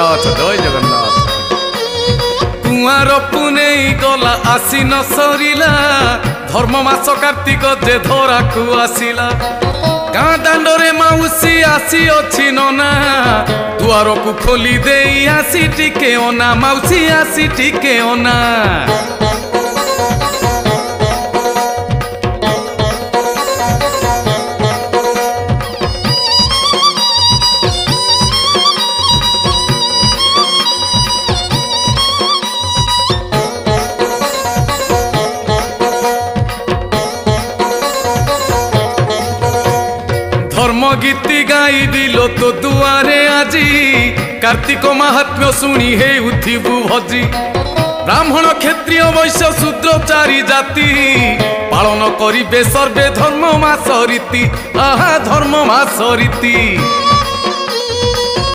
जगन्नाथ जय जगन्नाथ। कुआर पुनेई गला आसी न सरिला धर्म मास कार्तिक जे धरा को आसिला गाँ दांडरे माउसी आसी अछि नना दुआर को खोली देई आसी टिके ओना माउसी आसी टिके ओना धर्म गीति गाई दिलो तो दुआरे आजी कार्तिक महात्म्य शुणी हे उठिबु भजी ब्राह्मण क्षत्रिय वैश्य शूद्र चारि जाति पालन करिबे सर्वे धर्म मास रीति आहा धर्म मास रीति।